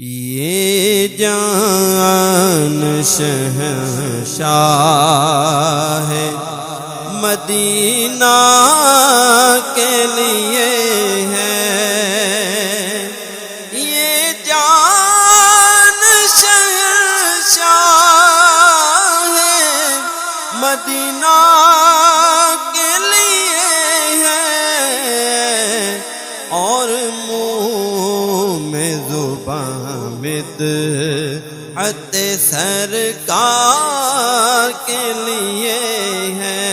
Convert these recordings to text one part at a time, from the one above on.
یہ جان شہنشاہ مدینہ کے لیے ہے، یہ جان شہنشاہ مدینہ کے لیے ہے، اور منہ میں زبان مدحت سرکار کے لیے ہے،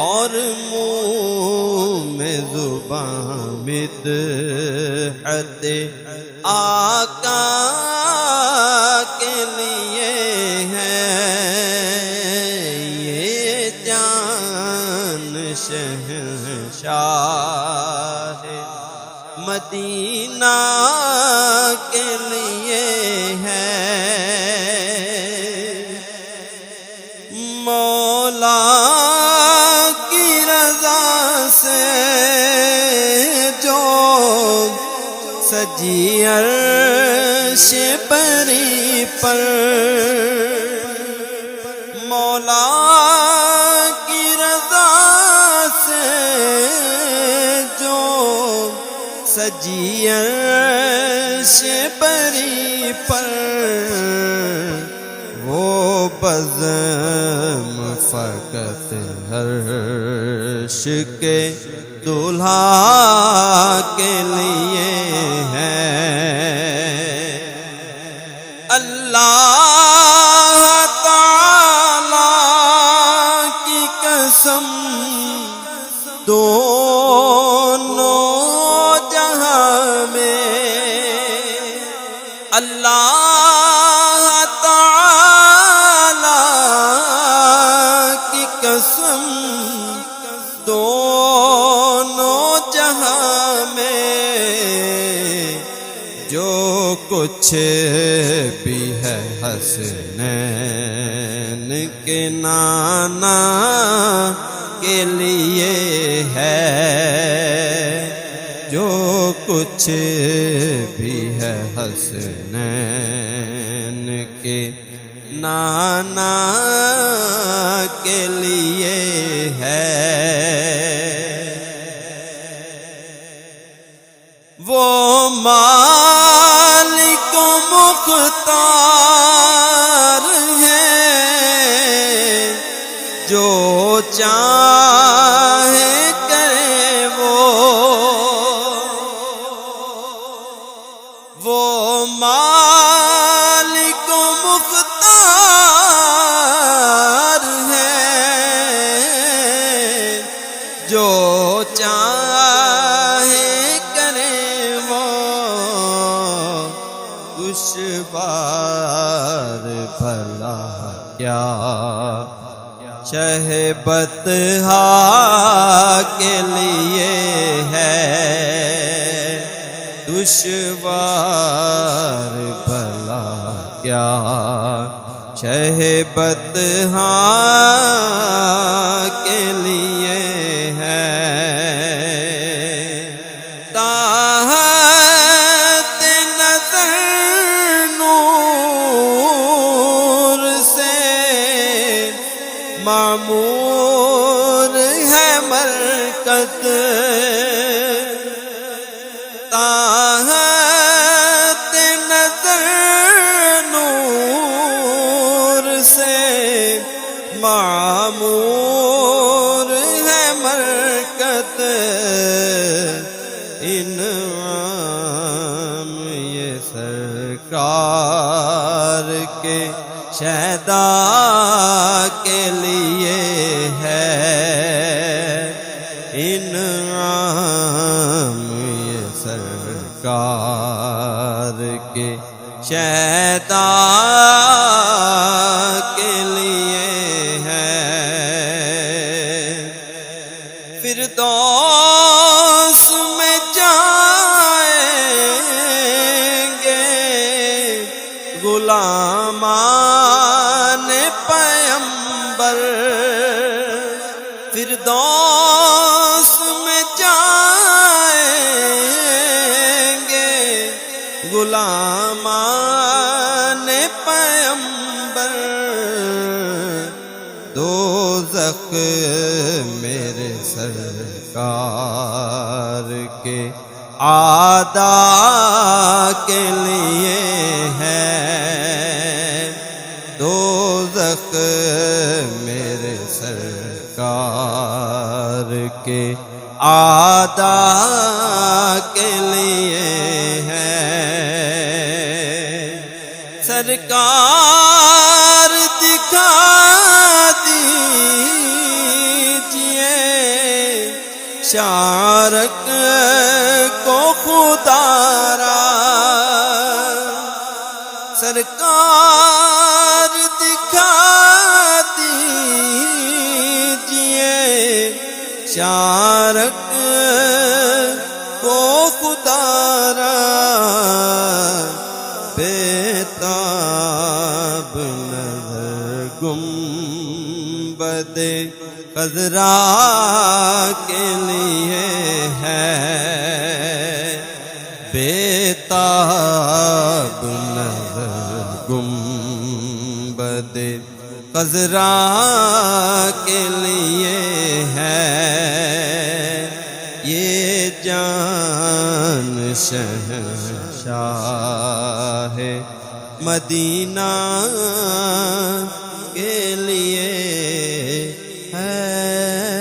اور منہ میں زبان مدحت آقا کے لیے ہے، یہ جان شہنشاہ مدینہ کے لیے ہے۔ مولا کی رضا سے جو سجی عرش بری پر، مولا کی رضا سے جو سجی عرش بری پر، وہ بزم فقط عرش کے دولہا کے لیے ہے۔ اللہ تعالی کی قسم دونوں جہاں میں، اللہ تعالی کی قسم دونوں جہاں میں، جو کچھ بھی ہے حسنین کے نانا کے لیے ہے، جو کچھ بھی ہے حسنین کے نانا کے لیے ہے۔ وہ مالک و مختار ہے، جو چاہے کرے وہ مالک و مختار ہے، جو چاہے کرے وہ، دشوار بھلا کیا شہ بطحا کے لیے ہے، دشوار بھلا کیا شہ بطحا کے لیے ہے۔ تحت نظر نور سے معمور ہے مرکز، تحت نظر نور سے معمور ہے مرکز، انعام یہ سرکار کے شہدا کے لیے ہے، انعام یہ سرکار کے شہدا کے لیے ہے۔ فردوس میں جائیں گے غلامان پیمبر، فردوس میں جائیں غلامان پیمبر دوزخ میرے سرکار کے اعداء کے لیے ہے، دوزخ میرے سرکار کے اعداء کے لیے ہے۔ سرکار دکھا دیجئے شارک کو خدا را، سرکار دکھا دیجئے شارک کو خدا را، بےتاب نظر گنبد خضرا کے لیے ہے، بےتاب نظر گنبد خضرا کے لیے ہے، یہ جان شہنشاہ مدینہ کے لیے ہے۔